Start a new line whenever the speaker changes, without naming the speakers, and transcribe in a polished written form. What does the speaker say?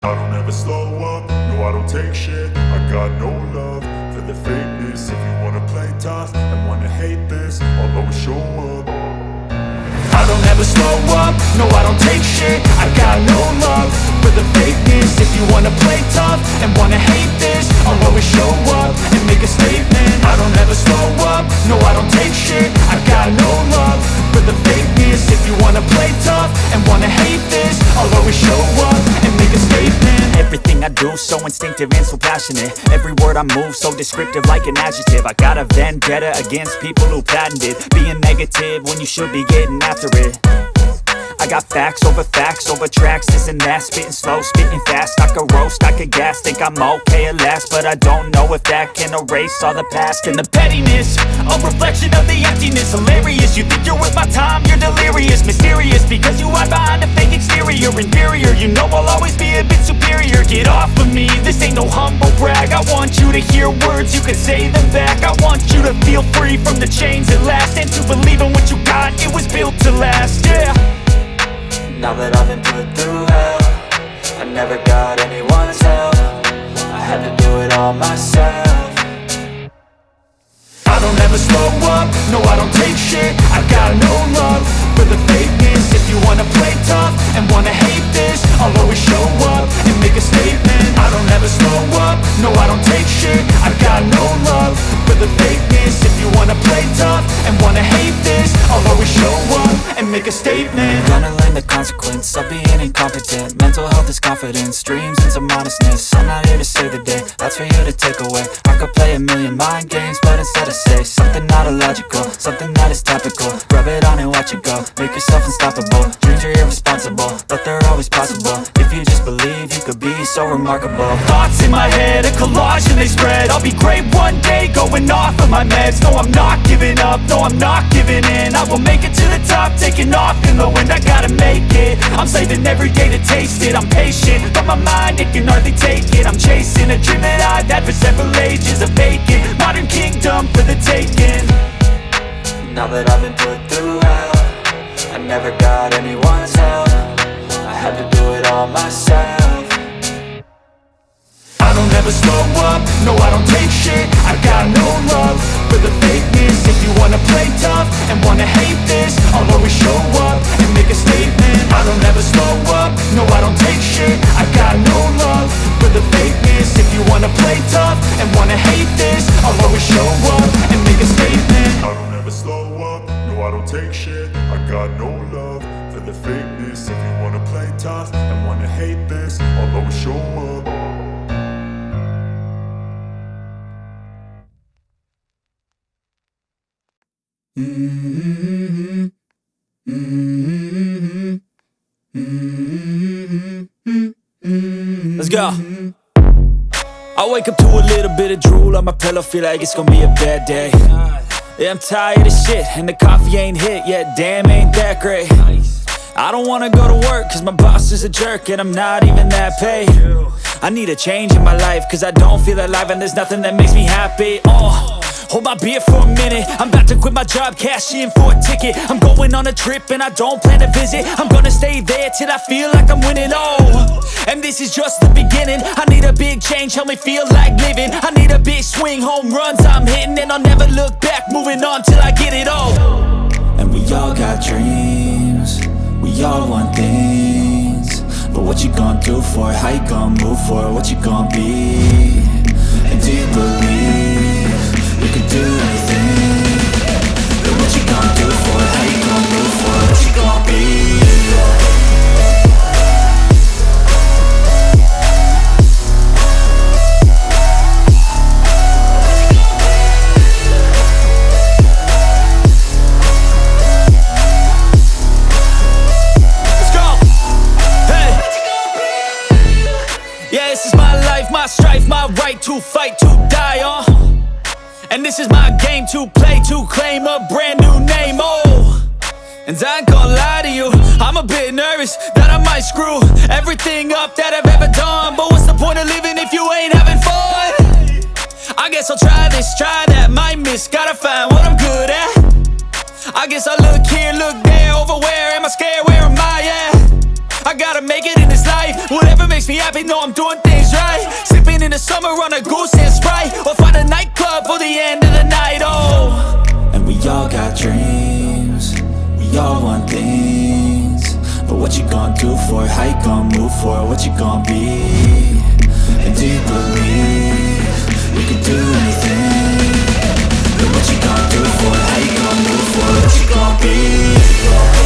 I don't ever slow up, no I don't take shit. I got no love for the fakeness. If you wanna play tough and wanna hate this, I'll always show up.
I don't ever slow up, no I don't take shit. I got no love for the fakeness. If you wanna play tough and wanna hate this, I'll always show up and make a statement. I don't ever slow up, no I don't take shit. I got no love for the fakeness. If you wanna play tough and wanna hate this, I'll always show up and make a statement.
Everything I do so instinctive and so passionate. Every word I move so descriptive like an adjective. I got a vendetta against people who patented being negative when you should be getting after it. I got facts over tracks, this and that. Spitting slow, spitting fast, I could roast, I could gas. Think I'm okay at last, but I don't know if that can erase all the past. And the pettiness, a reflection of the emptiness. Hilarious, you think you're worth my time, you're delirious. Mysterious, because you hide behind a fake exterior. Inferior, you know I'll always be a bit superior. Get off of me, this ain't no humble brag. I want you to hear words, you can say them back. I want you to feel free from the chains at last, and to believe in what you got, it was built to last, yeah.
Now that I've been put through hell, I never got anyone's help. I had to do it all myself.
I don't ever slow up, no I don't take shit. I got no love for the fakeness. If you wanna play tough and wanna hate this, I'll always show up and make a statement. I don't ever slow up, no I don't take shit. I got no love for the fakeness. If you wanna play tough and wanna hate this, I'll always show up and make a statement.
Gonna learn the consequence of being incompetent. Mental health is confidence, dreams and some modestness. I'm not here to save the day, that's for you to take away. I could play a million mind games, but instead I say something not illogical, something that is topical. Rub it on and watch it go, make yourself unstoppable. Dreams are irresponsible, but they're always possible. If you just believe, you could be so remarkable.
Thoughts in my head, a collage and they spread. I'll be great one day, going off of my meds. No, I'm not giving up, no, I'm not giving in. I will make it to the top, taking off in the wind. I gotta make it, I'm saving every day to taste it. I'm patient, but my mind, it can hardly take it. I'm chasing a dream that I've had for several ages. A vacant, modern kingdom for the taking.
Now that I've been put through hell, I never got anyone's help.
no I don't take shit. I got no love for the fakeness. If you wanna play tough and wanna hate this, I'll always show up and make a statement. I don't ever slow up, no I don't take shit. I got no love for the fakeness. If you wanna play tough and wanna hate this, I'll always show up and make a statement.
I don't ever slow up, no I don't take shit. I got no love for the fakeness. If you wanna play tough and wanna hate this, I'll always show up.
Let's go. I wake up to a little bit of drool on my pillow, feel like it's gonna be a bad day. Yeah, I'm tired of shit, and the coffee ain't hit yet, damn ain't that great. I don't wanna go to work, cause my boss is a jerk, and I'm not even that paid. I need a change in my life, cause I don't feel alive, and there's nothing that makes me happy. Hold my beer for a minute, I'm about to quit my job, cash in for a ticket. I'm going on a trip and I don't plan to visit. I'm gonna stay there till I feel like I'm winning, and this is just the beginning. I need a big change, help me feel like living. I need a big swing, home runs I'm hitting, and I'll never look back, moving on till I get it all.
And we all got dreams, we all want things, but what you gonna do for it? How you gonna move for it? What you gonna be? And do you believe you can do anything? But what you gonna do for it? How you gonna move for it? What you gonna be?
My strife, my right to fight, to die on. And this is my game to play, to claim a brand new name, And I ain't gonna lie to you, I'm a bit nervous that I might screw everything up that I've ever done. But what's the point of living if you ain't having fun? I guess I'll try this, try that, might miss, gotta find what I'm good at. I guess I look here, look there, over where am I scared, where am I at? I gotta make it in this life, whatever makes me happy, know I'm doing things right. Sipping in the summer on a goose and Sprite, or find a nightclub for the end of the night,
And we all got dreams, we all want things, but what you gonna do for it? How you gonna move for it? What you gonna be? And do you believe you can do anything? But what you gonna do for it? How you gonna move for it? What you gonna be?